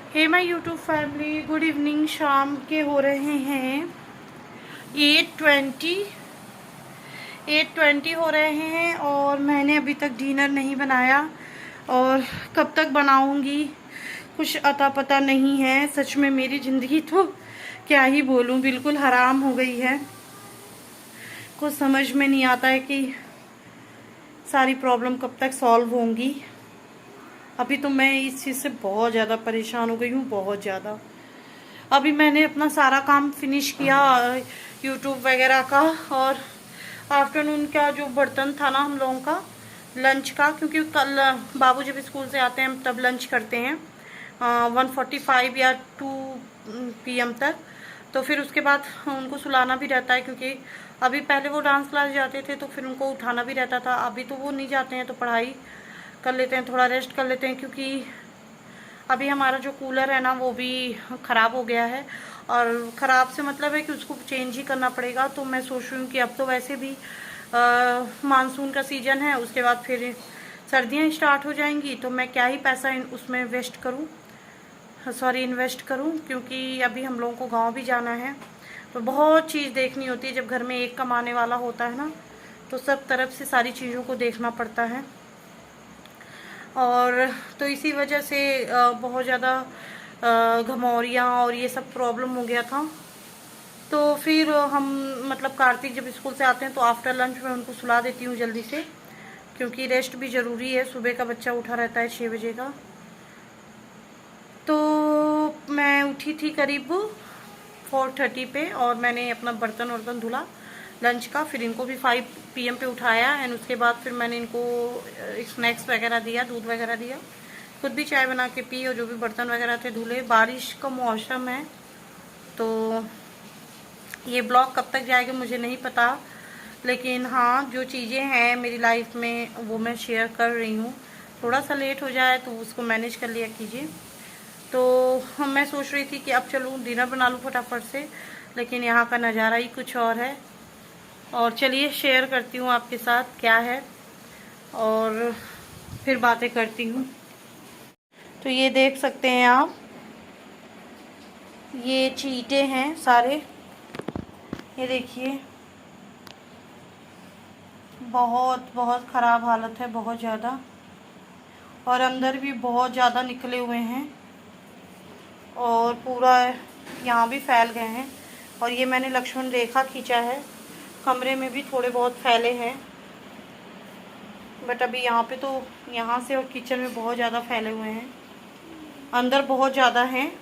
Hey my YouTube family, good evening. शाम के हो रहे हैं 8:20 हो रहे हैं और मैंने अभी तक डिनर नहीं बनाया और कब तक बनाऊंगी कुछ अता पता नहीं है। सच में मेरी ज़िंदगी तो क्या ही बोलूं, बिल्कुल हराम हो गई है। कुछ समझ में नहीं आता है कि सारी प्रॉब्लम कब तक सॉल्व होंगी। अभी तो मैं इस चीज़ से बहुत ज़्यादा परेशान हो गई हूँ, बहुत ज़्यादा। अभी मैंने अपना सारा काम फिनिश किया यूट्यूब वगैरह का, और आफ्टरनून का जो बर्तन था ना हम लोगों का लंच का, क्योंकि कल बाबू जब स्कूल से आते हैं तब लंच करते हैं 1:45 या 2 PM तक। तो फिर उसके बाद उनको सुलाना भी रहता है, क्योंकि अभी पहले वो डांस क्लास जाते थे तो फिर उनको उठाना भी रहता था। अभी तो वो नहीं जाते हैं तो पढ़ाई कर लेते हैं, थोड़ा रेस्ट कर लेते हैं, क्योंकि अभी हमारा जो कूलर है ना वो भी ख़राब हो गया है। और ख़राब से मतलब है कि उसको चेंज ही करना पड़ेगा। तो मैं सोच रही हूँ कि अब तो वैसे भी मानसून का सीज़न है, उसके बाद फिर सर्दियाँ स्टार्ट हो जाएंगी, तो मैं क्या ही पैसा उसमें इन्वेस्ट करूँ, क्योंकि अभी हम लोगों को गांव भी जाना है। तो बहुत चीज़ देखनी होती है। जब घर में एक कमाने वाला होता है ना तो सब तरफ से सारी चीज़ों को देखना पड़ता है। और तो इसी वजह से बहुत ज़्यादा घमौरियाँ और ये सब प्रॉब्लम हो गया था। तो फिर हम मतलब कार्तिक जब स्कूल से आते हैं तो आफ्टर लंच में उनको सुला देती हूँ जल्दी से, क्योंकि रेस्ट भी ज़रूरी है। सुबह का बच्चा उठा रहता है 6 बजे का। तो मैं उठी थी करीब 4:30 पे और मैंने अपना बर्तन वर्तन धुला लंच का। फिर इनको भी 5 PM पे उठाया एंड उसके बाद फिर मैंने इनको स्नैक्स वगैरह दिया, दूध वगैरह दिया, खुद भी चाय बना के पी, और जो भी बर्तन वगैरह थे धुले। बारिश का मौसम है तो ये ब्लॉग कब तक जाएगा मुझे नहीं पता, लेकिन हाँ जो चीज़ें हैं मेरी लाइफ में वो मैं शेयर कर रही हूँ। थोड़ा सा लेट हो जाए तो उसको मैनेज कर लिया कीजिए। तो मैं सोच रही थी कि अब चलूँ डिनर बना लूँ फटाफट से, लेकिन यहाँ का नज़ारा ही कुछ और है। और चलिए शेयर करती हूँ आपके साथ क्या है और फिर बातें करती हूँ। तो ये देख सकते हैं आप, ये चींटे हैं सारे, ये देखिए। बहुत बहुत ख़राब हालत है, बहुत ज़्यादा। और अंदर भी बहुत ज़्यादा निकले हुए हैं और पूरा यहाँ भी फैल गए हैं। और ये मैंने लक्ष्मण रेखा खींचा है, कमरे में भी थोड़े बहुत फैले हैं, बट अभी यहाँ पे तो यहाँ से और किचन में बहुत ज़्यादा फैले हुए हैं। अंदर बहुत ज़्यादा हैं,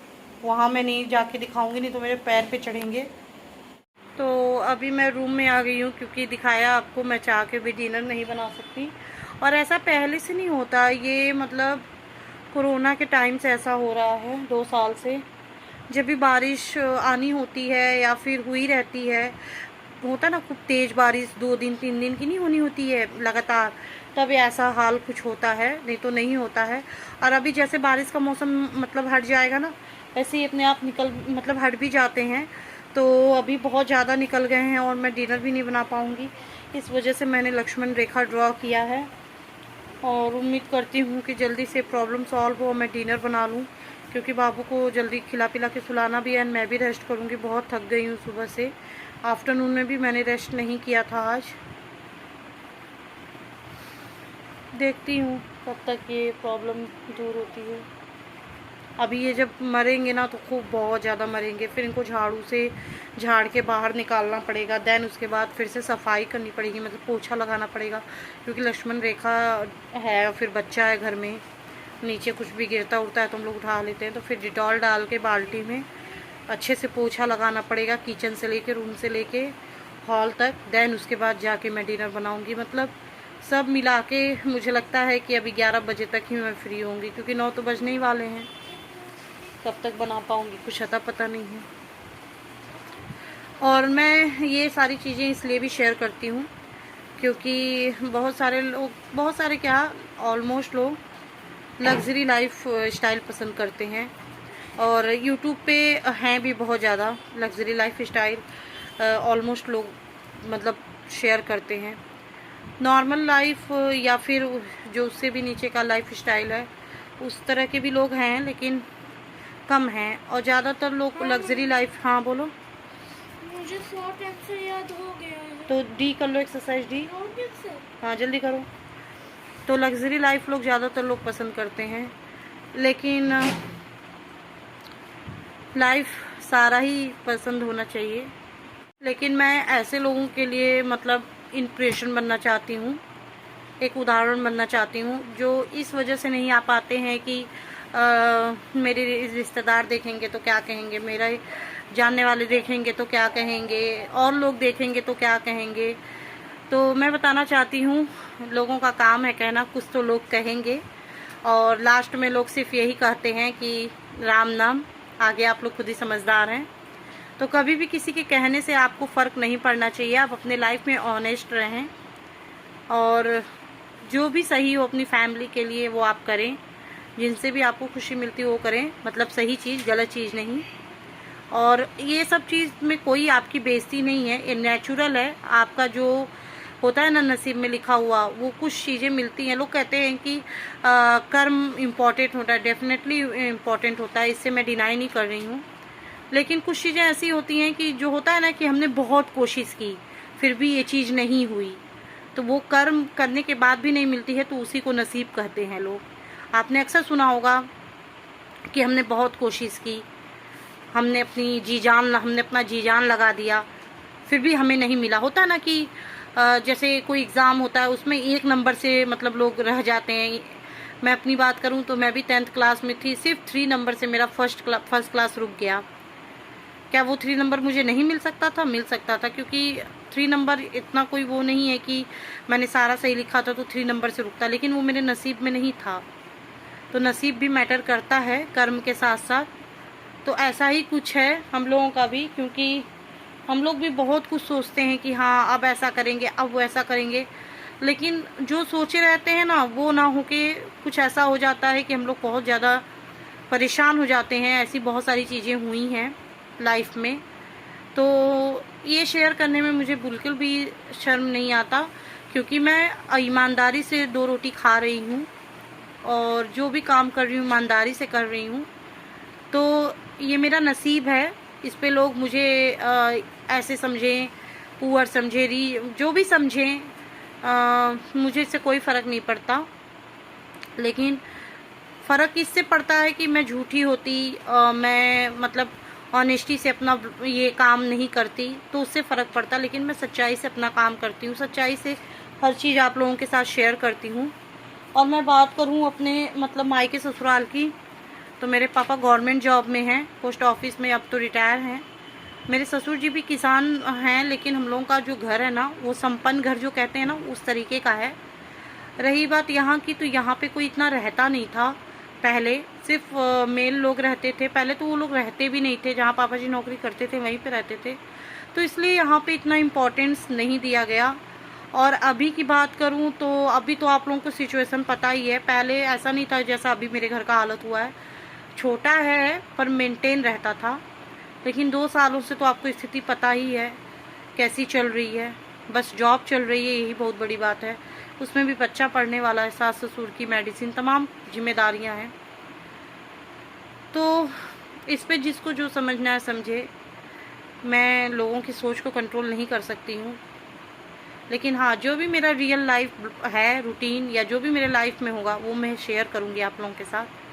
वहाँ मैं नहीं जाके दिखाऊंगी, नहीं तो मेरे पैर पे चढ़ेंगे। तो अभी मैं रूम में आ गई हूँ, क्योंकि दिखाया आपको मैं चाह के भी डिनर नहीं बना सकती। और ऐसा पहले से नहीं होता, ये मतलब कोरोना के टाइम से ऐसा हो रहा है 2 साल से। जब भी बारिश आनी होती है या फिर हुई रहती है, होता ना खूब तेज़ बारिश 2 दिन 3 दिन की नहीं होनी होती है लगातार, तब ऐसा हाल कुछ होता है, नहीं तो नहीं होता है। और अभी जैसे बारिश का मौसम मतलब हट जाएगा ना, ऐसे ही अपने आप मतलब हट भी जाते हैं। तो अभी बहुत ज़्यादा निकल गए हैं और मैं डिनर भी नहीं बना पाऊँगी। इस वजह से मैंने लक्ष्मण रेखा ड्रॉ किया है और उम्मीद करती हूँ कि जल्दी से प्रॉब्लम सॉल्व हो, मैं डिनर बना लूँ, क्योंकि बाबू को जल्दी खिला पिला के सुलाना भी है एंड मैं भी रेस्ट करूँगी। बहुत थक गई हूँ सुबह से, आफ्टरनून में भी मैंने रेस्ट नहीं किया था आज। देखती हूँ कब तक ये प्रॉब्लम दूर होती है। अभी ये जब मरेंगे ना तो खूब बहुत ज़्यादा मरेंगे, फिर इनको झाड़ू से झाड़ के बाहर निकालना पड़ेगा। देन उसके बाद फिर से सफाई करनी पड़ेगी, मतलब पोछा लगाना पड़ेगा, क्योंकि लक्ष्मण रेखा है, फिर बच्चा है घर में, नीचे कुछ भी गिरता उड़ता है तो हम लोग उठा लेते हैं। तो फिर डिटॉल डाल के बाल्टी में अच्छे से पोछा लगाना पड़ेगा, किचन से लेके रूम से लेके हॉल तक। देन उसके बाद जाके मैं डिनर बनाऊंगी। मतलब सब मिला के मुझे लगता है कि अभी 11 बजे तक ही मैं फ्री होंगी, क्योंकि 9 तो बजने ही वाले हैं। कब तक बना पाऊंगी कुछ अता पता नहीं है। और मैं ये सारी चीज़ें इसलिए भी शेयर करती हूँ क्योंकि बहुत सारे क्या ऑलमोस्ट लोग लग्जरी लाइफ स्टाइल पसंद करते हैं, और यूट्यूब पे हैं भी बहुत ज़्यादा लग्जरी लाइफ स्टाइल ऑलमोस्ट लोग मतलब शेयर करते हैं। नॉर्मल लाइफ या फिर जो उससे भी नीचे का लाइफ स्टाइल है उस तरह के भी लोग हैं, लेकिन कम है और ज़्यादातर लोग लग्जरी लाइफ। हाँ बोलो। मुझे शॉर्ट एक्सरसाइज याद हो गया है। तो डी कर लो, एक्सरसाइज डी। हाँ जल्दी करो। तो लग्जरी लाइफ लोग ज़्यादातर लोग पसंद करते हैं, लेकिन लाइफ सारा ही पसंद होना चाहिए। लेकिन मैं ऐसे लोगों के लिए मतलब इंस्पिरेशन बनना चाहती हूँ, एक उदाहरण बनना चाहती हूँ, जो इस वजह से नहीं आ पाते हैं कि मेरे रिश्तेदार देखेंगे तो क्या कहेंगे, मेरा जानने वाले देखेंगे तो क्या कहेंगे, और लोग देखेंगे तो क्या कहेंगे। तो मैं बताना चाहती हूँ, लोगों का काम है कहना, कुछ तो लोग कहेंगे और लास्ट में लोग सिर्फ यही कहते हैं कि राम नाम, आगे आप लोग खुद ही समझदार हैं। तो कभी भी किसी के कहने से आपको फ़र्क नहीं पड़ना चाहिए। आप अपने लाइफ में ऑनेस्ट रहें और जो भी सही हो अपनी फैमिली के लिए वो आप करें, जिनसे भी आपको खुशी मिलती है वो करें, मतलब सही चीज़, गलत चीज़ नहीं। और ये सब चीज़ में कोई आपकी बेइज्जती नहीं है, ये नेचुरल है। आपका जो होता है ना नसीब में लिखा हुआ, वो कुछ चीज़ें मिलती हैं। लोग कहते हैं कि कर्म इम्पॉर्टेंट होता है, डेफिनेटली इम्पॉर्टेंट होता है, इससे मैं डिनाई नहीं कर रही हूँ। लेकिन कुछ चीज़ें ऐसी होती हैं कि जो होता है ना कि हमने बहुत कोशिश की फिर भी ये चीज़ नहीं हुई, तो वो कर्म करने के बाद भी नहीं मिलती है, तो उसी को नसीब कहते हैं लोग। आपने अक्सर सुना होगा कि हमने बहुत कोशिश की, हमने अपना जी जान लगा दिया, फिर भी हमें नहीं मिला। होता है ना कि जैसे कोई एग्ज़ाम होता है, उसमें 1 नंबर से मतलब लोग रह जाते हैं। मैं अपनी बात करूं तो मैं भी 10th क्लास में थी, सिर्फ 3 नंबर से मेरा फर्स्ट क्लास रुक गया। क्या वो 3 नंबर मुझे नहीं मिल सकता था? मिल सकता था, क्योंकि 3 नंबर इतना कोई वो नहीं है कि मैंने सारा सही लिखा था तो 3 नंबर से रुकता, लेकिन वो मेरे नसीब में नहीं था। तो नसीब भी मैटर करता है कर्म के साथ साथ। तो ऐसा ही कुछ है हम लोगों का भी, क्योंकि हम लोग भी बहुत कुछ सोचते हैं कि हाँ अब ऐसा करेंगे, अब वो ऐसा करेंगे, लेकिन जो सोचे रहते हैं ना वो ना हो के कुछ ऐसा हो जाता है कि हम लोग बहुत ज़्यादा परेशान हो जाते हैं। ऐसी बहुत सारी चीज़ें हुई हैं लाइफ में, तो ये शेयर करने में मुझे बिल्कुल भी शर्म नहीं आता, क्योंकि मैं ईमानदारी से 2 रोटी खा रही हूँ और जो भी काम कर रही हूँ ईमानदारी से कर रही हूँ। तो ये मेरा नसीब है। इस पे लोग मुझे ऐसे समझें, पुअर समझे, जो भी समझें, मुझे इससे कोई फ़र्क नहीं पड़ता। लेकिन फ़र्क इससे पड़ता है कि मैं झूठी होती, मैं मतलब ऑनेस्टी से अपना ये काम नहीं करती, तो उससे फ़र्क पड़ता। लेकिन मैं सच्चाई से अपना काम करती हूँ, सच्चाई से हर चीज़ आप लोगों के साथ शेयर करती हूँ। और मैं बात करूँ अपने मतलब मायके ससुराल की, तो मेरे पापा गवर्नमेंट जॉब में हैं, पोस्ट ऑफिस में, अब तो रिटायर हैं। मेरे ससुर जी भी किसान हैं, लेकिन हम लोगों का जो घर है ना वो संपन्न घर जो कहते हैं ना उस तरीके का है। रही बात यहाँ की, तो यहाँ पे कोई इतना रहता नहीं था पहले, सिर्फ मेल लोग रहते थे। पहले तो वो लोग रहते भी नहीं थे, जहाँ पापा जी नौकरी करते थे वहीं पे रहते थे, तो इसलिए यहाँ पे इतना इम्पोर्टेंस नहीं दिया गया। और अभी की बात करूँ तो अभी तो आप लोगों को सिचुएशन पता ही है, पहले ऐसा नहीं था जैसा अभी मेरे घर का हालत हुआ है। छोटा है पर मेंटेन रहता था, लेकिन 2 सालों से तो आपको स्थिति पता ही है कैसी चल रही है। बस जॉब चल रही है, यही बहुत बड़ी बात है। उसमें भी बच्चा पढ़ने वाला है, सास ससुर की मेडिसिन, तमाम जिम्मेदारियां हैं। तो इस पे जिसको जो समझना है समझे। मैं लोगों की सोच को कंट्रोल नहीं कर सकती हूँ, लेकिन हाँ जो भी मेरा रियल लाइफ है, रूटीन या जो भी मेरे लाइफ में होगा वो मैं शेयर करूँगी आप लोगों के साथ।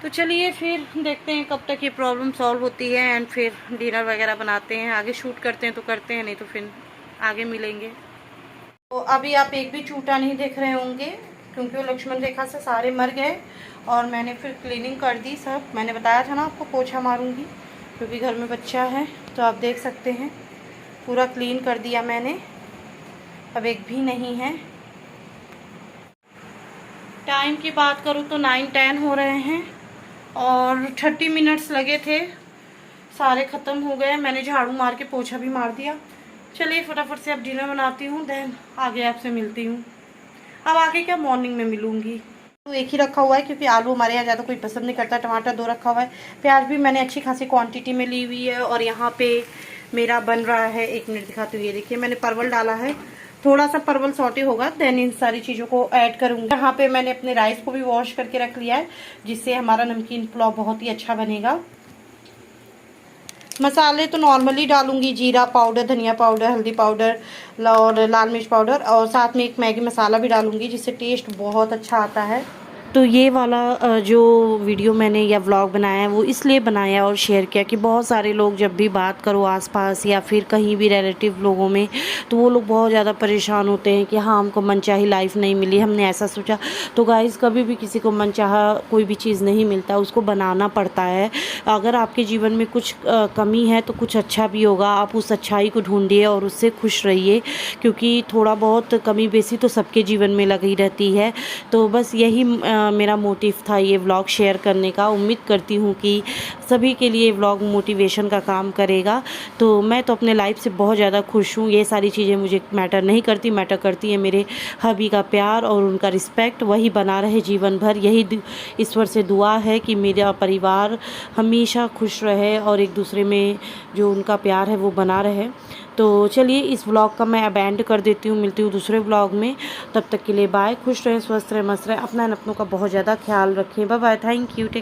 तो चलिए फिर देखते हैं कब तक ये प्रॉब्लम सॉल्व होती है, एंड फिर डिनर वगैरह बनाते हैं। आगे शूट करते हैं तो करते हैं, नहीं तो फिर आगे मिलेंगे। तो अभी आप एक भी चूटा नहीं देख रहे होंगे, क्योंकि वो लक्ष्मण रेखा से सारे मर गए और मैंने फिर क्लीनिंग कर दी सब। मैंने बताया था ना आपको पोछा मारूंगी, क्योंकि घर में बच्चा है। तो आप देख सकते हैं पूरा क्लीन कर दिया मैंने, अब एक भी नहीं है। टाइम की बात करूँ तो 9-10 हो रहे हैं और 30 मिनट्स लगे थे, सारे ख़त्म हो गए। मैंने झाड़ू मार के पोछा भी मार दिया। चलिए फटाफट से अब डिनर बनाती हूँ, देन आगे आपसे मिलती हूँ। अब आगे क्या मॉर्निंग में मिलूँगी। तो एक ही रखा हुआ है, क्योंकि आलू हमारे यहाँ ज़्यादा कोई पसंद नहीं करता। टमाटर 2 रखा हुआ है, प्याज भी मैंने अच्छी खासी क्वांटिटी में ली हुई है। और यहाँ पे मेरा बन रहा है, 1 मिनट दिखाती हूँ। ये देखिए मैंने परवल डाला है, थोड़ा सा परवल सौटे होगा देन इन सारी चीज़ों को ऐड करूँगी। यहाँ पे मैंने अपने राइस को भी वॉश करके रख लिया है, जिससे हमारा नमकीन पुलाव बहुत ही अच्छा बनेगा। मसाले तो नॉर्मली डालूंगी, जीरा पाउडर, धनिया पाउडर, हल्दी पाउडर और लाल मिर्च पाउडर, और साथ में एक मैगी मसाला भी डालूंगी, जिससे टेस्ट बहुत अच्छा आता है। तो ये वाला जो वीडियो मैंने या व्लॉग बनाया है वो इसलिए बनाया और शेयर किया कि बहुत सारे लोग जब भी बात करो आसपास या फिर कहीं भी रिलेटिव लोगों में, तो वो लोग बहुत ज़्यादा परेशान होते हैं कि हाँ हमको मनचाही लाइफ नहीं मिली, हमने ऐसा सोचा। तो गाइस, कभी भी किसी को मनचाहा कोई भी चीज़ नहीं मिलता, उसको बनाना पड़ता है। अगर आपके जीवन में कुछ कमी है तो कुछ अच्छा भी होगा, आप उस अच्छाई को ढूंढिए और उससे खुश रहिए, क्योंकि थोड़ा बहुत कमी बेसी तो सबके जीवन में लगी रहती है। तो बस यही मेरा मोटिव था ये व्लॉग शेयर करने का। उम्मीद करती हूँ कि सभी के लिए व्लॉग मोटिवेशन का काम करेगा। तो मैं तो अपने लाइफ से बहुत ज़्यादा खुश हूँ। ये सारी चीज़ें मुझे मैटर नहीं करती, मैटर करती है मेरे हबी का प्यार और उनका रिस्पेक्ट, वही बना रहे जीवन भर। यही ईश्वर से दुआ है कि मेरा परिवार हमेशा खुश रहे और एक दूसरे में जो उनका प्यार है वो बना रहे। तो चलिए इस व्लॉग का मैं अब एंड कर देती हूँ, मिलती हूँ दूसरे व्लॉग में। तब तक के लिए बाय, खुश रहें, स्वस्थ रहें, मस्त रहें, अपना अपनों का बहुत ज़्यादा ख्याल रखें। Bye bye, thank you, take